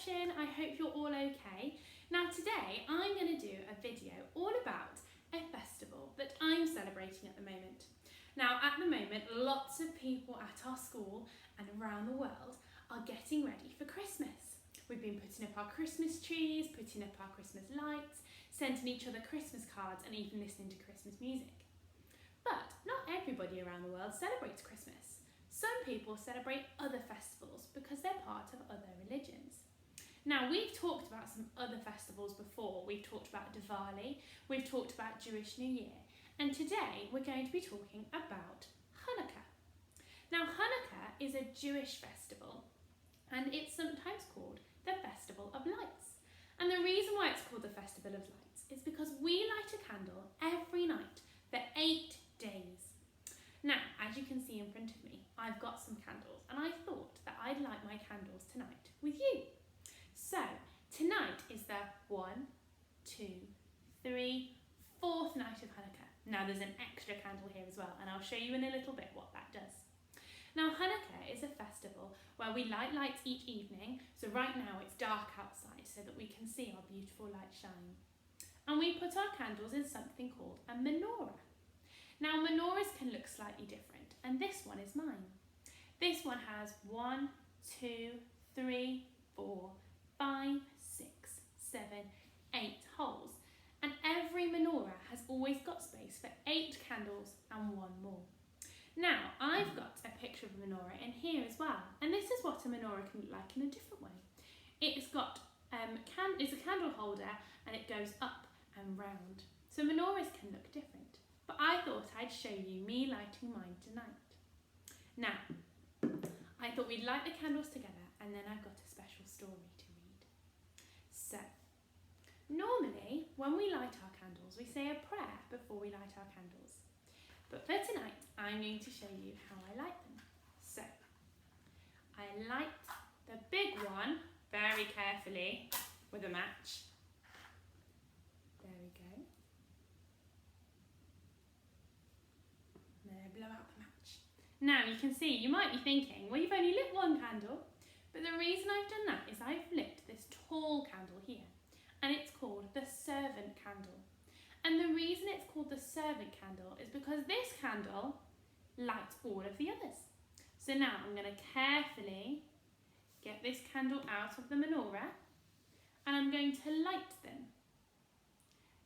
session. I hope you're all okay. Now today I'm going to do a video all about a festival that I'm celebrating at the moment. Now at the moment lots of people at our school and around the world are getting ready for Christmas. We've been putting up our Christmas trees, putting up our Christmas lights, sending each other Christmas cards and even listening to Christmas music. But not everybody around the world celebrates Christmas. Some people celebrate other festivals because they're part of other religions. Now we've talked about some other festivals before. We've talked about Diwali, we've talked about Jewish New Year, and today we're going to be talking about Hannukah. Now Hannukah is a Jewish festival and it's sometimes called the Festival of Lights. And the reason why it's called the Festival of Lights is because we light a candle every night for 8 days. Now, as you can see in front of me, I've got some candles and I thought that I'd light my candles tonight with you. So, tonight is the 1, 2, 3, 4th night of Hannukah. Now there's an extra candle here as well and I'll show you in a little bit what that does. Now Hannukah is a festival where we light lights each evening, so right now it's dark outside so that we can see our beautiful light shine. And we put our candles in something called a menorah. Now menorahs can look slightly different and this one is mine. This one has 1, 2, 3, 4, 5, 6, 7, 8 holes. And every menorah has always got space for 8 candles and 1 more. Now I've got a picture of a menorah in here as well, and this is what a menorah can look like in a different way. It's got it's a candle holder and it goes up and round. So menorahs can look different. But I thought I'd show you me lighting mine tonight. Now, I thought we'd light the candles together and then I've got a special story to read. So, normally when we light our candles we say a prayer before we light our candles. But for tonight I'm going to show you how I light them. So, I light the big one very carefully with a match. There we go. Blow out the match. Now you can see, you might be thinking, well you've only lit one candle, but the reason I've done that is I've lit this tall candle here and it's called the servant candle. And the reason it's called the servant candle is because this candle lights all of the others. So now I'm going to carefully get this candle out of the menorah and I'm going to light them.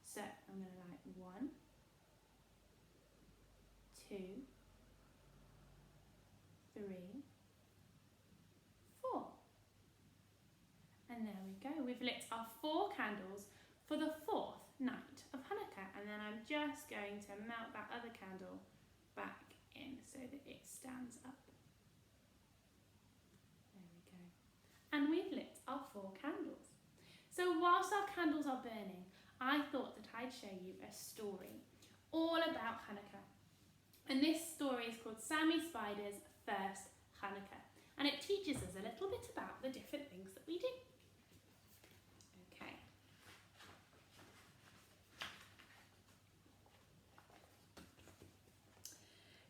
So I'm going to light 1, 2, 3, 4. And there we go. We've lit our 4 candles for the 4th night of Hannukah. And then I'm just going to melt that other candle back in so that it stands up. There we go. And we've lit our 4 candles. So whilst our candles are burning, I thought that I'd show you a story all about Hannukah. And this story is called Sammy Spider's First Hannukah. And it teaches us a little bit about the different things that we do. Okay.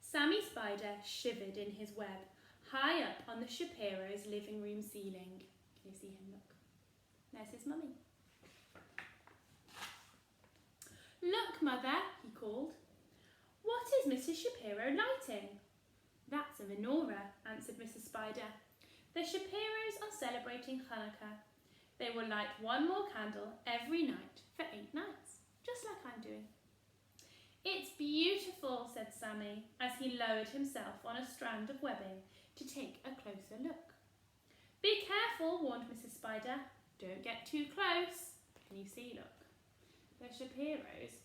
Sammy Spider shivered in his web, high up on the Shapiro's living room ceiling. Can you see him? Look. There's his mummy. Look, Mother, he called. What is Mrs. Shapiro lighting? That's a menorah, answered Mrs. Spider. The Shapiros are celebrating Hannukah. They will light 1 more candle every night for 8 nights, just like I'm doing. It's beautiful, said Sammy, as he lowered himself on a strand of webbing to take a closer look. Be careful, warned Mrs. Spider. Don't get too close. Can you see, look? The Shapiros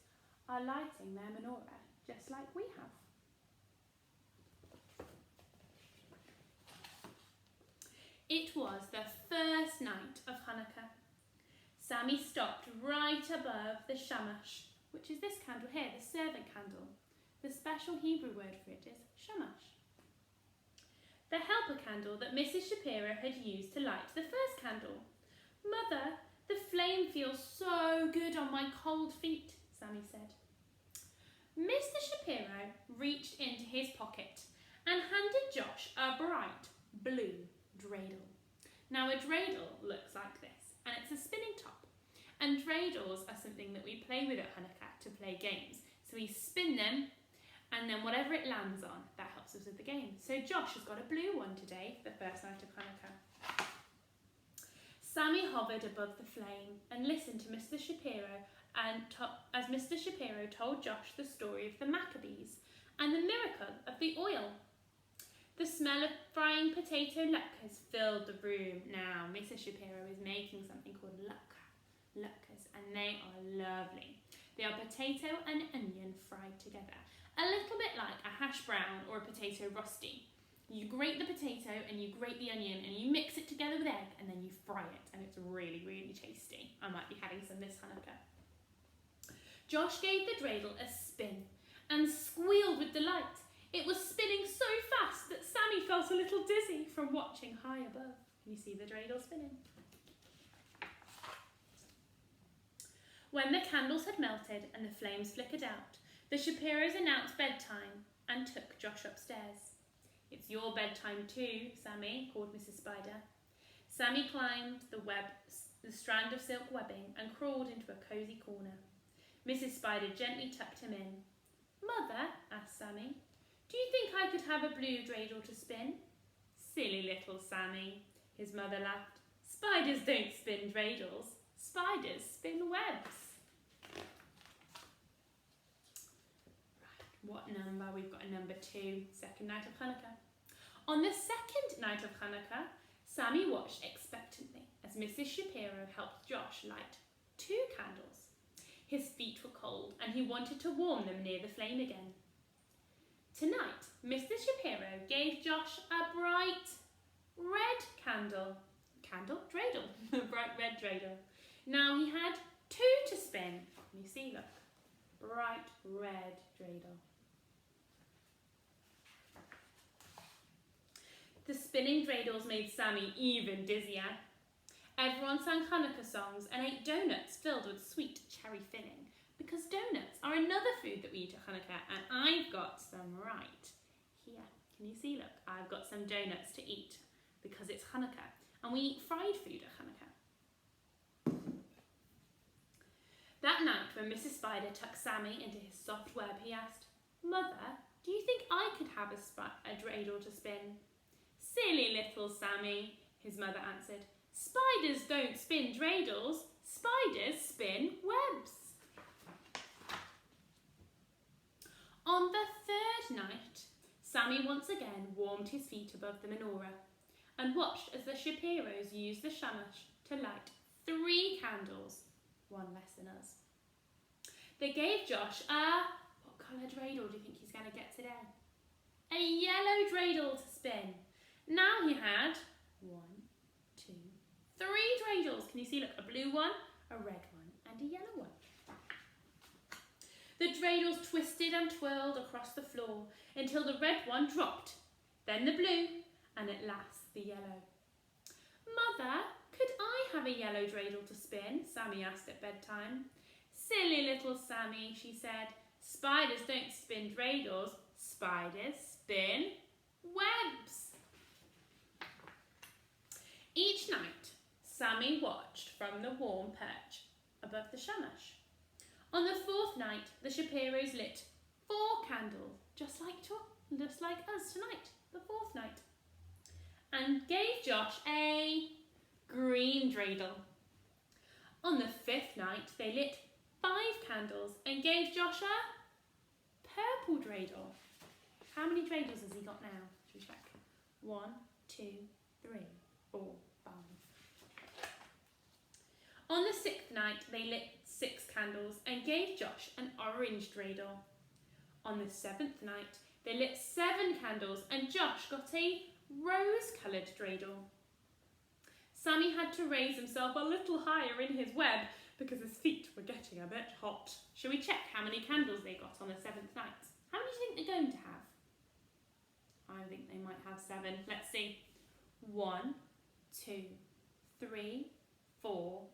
are lighting their menorah just like we have. It was the first night of Hannukah. Sammy stopped right above the shamash, which is this candle here, the servant candle. The special Hebrew word for it is shamash. The helper candle that Mrs. Shapiro had used to light the first candle. Mother, the flame feels so good on my cold feet, Sammy said. Mr. Shapiro reached into his pocket and handed Josh a bright blue dreidel. Now a dreidel looks like this, and it's a spinning top. And dreidels are something that we play with at Hannukah to play games. So we spin them, and then whatever it lands on, that helps us with the game. So Josh has got a blue one today for the first night of Hannukah. Sammy hovered above the flame and listened to Mr. Shapiro as Mr. Shapiro told Josh the story of the Maccabees and the miracle of the oil. The smell of frying potato latkes filled the room. Now, Mrs. Shapiro is making something called latkes, and they are lovely. They are potato and onion fried together, a little bit like a hash brown or a potato rosti. You grate the potato and you grate the onion and you mix it together with egg and then you fry it, and it's really, really tasty. I might be having some this Hannukah. Josh gave the dreidel a spin and squealed with delight. It was spinning so fast that Sammy felt a little dizzy from watching high above. Can you see the dreidel spinning? When the candles had melted and the flames flickered out, the Shapiros announced bedtime and took Josh upstairs. "It's your bedtime too, Sammy," called Mrs. Spider. Sammy climbed the strand of silk webbing and crawled into a cosy corner. Mrs. Spider gently tucked him in. "Mother," asked Sammy, "do you think I could have a blue dreidel to spin?" "Silly little Sammy," his mother laughed. "Spiders don't spin dreidels. Spiders spin webs." What number? We've got a number 2, second night of Hannukah. On the second night of Hannukah, Sammy watched expectantly as Mrs. Shapiro helped Josh light 2 candles. His feet were cold and he wanted to warm them near the flame again. Tonight, Mr. Shapiro gave Josh a bright red dreidel, a bright red dreidel. Now he had 2 to spin. Can you see, look? Bright red dreidel. The spinning dreidels made Sammy even dizzier. Everyone sang Hannukah songs and ate donuts filled with sweet cherry filling, because donuts are another food that we eat at Hannukah, and I've got some right here. Can you see? Look, I've got some donuts to eat because it's Hannukah, and we eat fried food at Hannukah. That night, when Mrs. Spider tucked Sammy into his soft web, he asked, "Mother, do you think I could have a dreidel to spin?" "Silly little Sammy," his mother answered. "Spiders don't spin dreidels. Spiders spin webs." On the third night, Sammy once again warmed his feet above the menorah and watched as the Shapiros used the shamash to light 3 candles, 1 less than us. They gave Josh what colour dreidel do you think he's going to get today? A yellow dreidel to spin. Now he had 1, 2, 3 dreidels. Can you see? Look, a blue one, a red one, and a yellow one. The dreidels twisted and twirled across the floor until the red one dropped, then the blue, and at last the yellow. "Mother, could I have a yellow dreidel to spin?" Sammy asked at bedtime. "Silly little Sammy," she said. "Spiders don't spin dreidels. Spiders spin webs." Each night, Sammy watched from the warm perch above the shamash. On the 4th night, the Shapiros lit 4 candles, just like us tonight, the 4th night, and gave Josh a green dreidel. On the 5th night, they lit 5 candles and gave Josh a purple dreidel. How many dreidels has he got now? Should we check? 1, 2, 3, 4, 5. On the 6th night, they lit 6 candles and gave Josh an orange dreidel. On the 7th night, they lit 7 candles and Josh got a rose-coloured dreidel. Sammy had to raise himself a little higher in his web because his feet were getting a bit hot. Shall we check how many candles they got on the 7th night? How many do you think they're going to have? I think they might have 7. Let's see. 1, 2, 3, 4,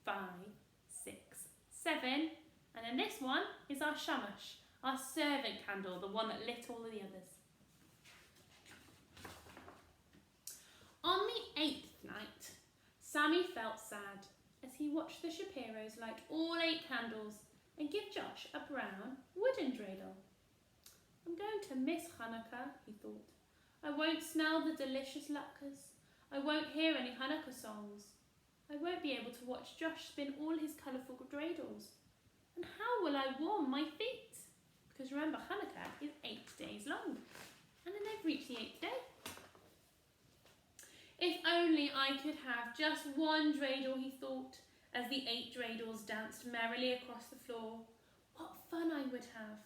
5, 6, 7. And then this one is our shamash, our servant candle, the one that lit all of the others. On the 8th night, Sammy felt sad as he watched the Shapiros light all 8 candles and give Josh a brown wooden dreidel. I'm going to miss Hannukah, he thought. I won't smell the delicious latkes. I won't hear any Hannukah songs. I won't be able to watch Josh spin all his colourful dreidels. And how will I warm my feet? Because remember, Hannukah is 8 days long. And then they've reached the 8th day. If only I could have just one dreidel, he thought, as the 8 dreidels danced merrily across the floor. What fun I would have.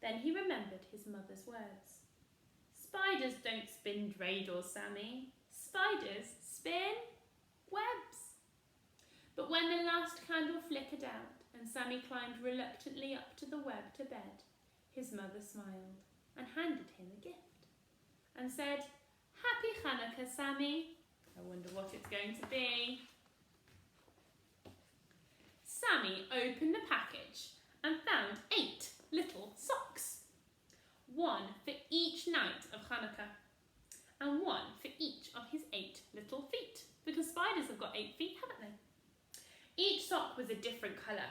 Then he remembered his mother's words. Spiders don't spin dreidels, Sammy. Spiders spin webs. But when the last candle flickered out and Sammy climbed reluctantly up to the web to bed, his mother smiled and handed him a gift and said, Happy Hannukah, Sammy. I wonder what it's going to be. Sammy opened the package and found 8 little socks. 1 for each night of Hannukah and 1 for each of his 8 little feet, because spiders have got 8 feet, haven't they? Each sock was a different colour,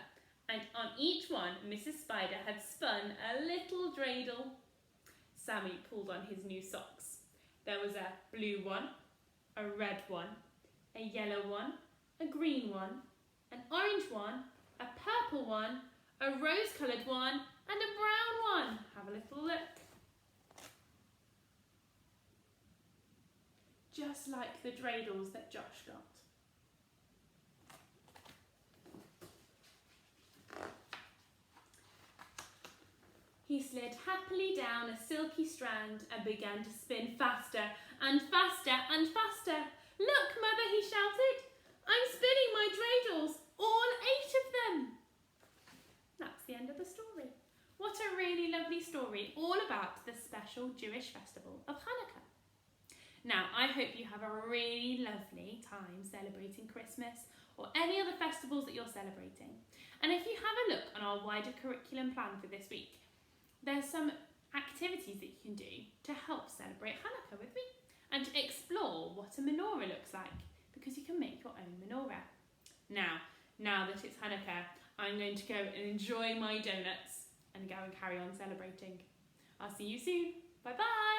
and on each one Mrs. Spider had spun a little dreidel. Sammy pulled on his new socks. There was a blue one, a red one, a yellow one, a green one, an orange one, a purple one, a rose-coloured one, and a brown one. Have a little look. Just like the dreidels that Josh got. He slid happily down a silky strand and began to spin faster and faster and faster. Look, Mother, he shouted. I'm spinning my dreidels, all 8 of them. That's the end of the story. What a really lovely story, all about the special Jewish festival of Hannukah. Now, I hope you have a really lovely time celebrating Christmas or any other festivals that you're celebrating. And if you have a look on our wider curriculum plan for this week, there's some activities that you can do to help celebrate Hannukah with me and to explore what a menorah looks like, because you can make your own menorah. Now that it's Hannukah, I'm going to go and enjoy my donuts and go and carry on celebrating. I'll see you soon. Bye bye.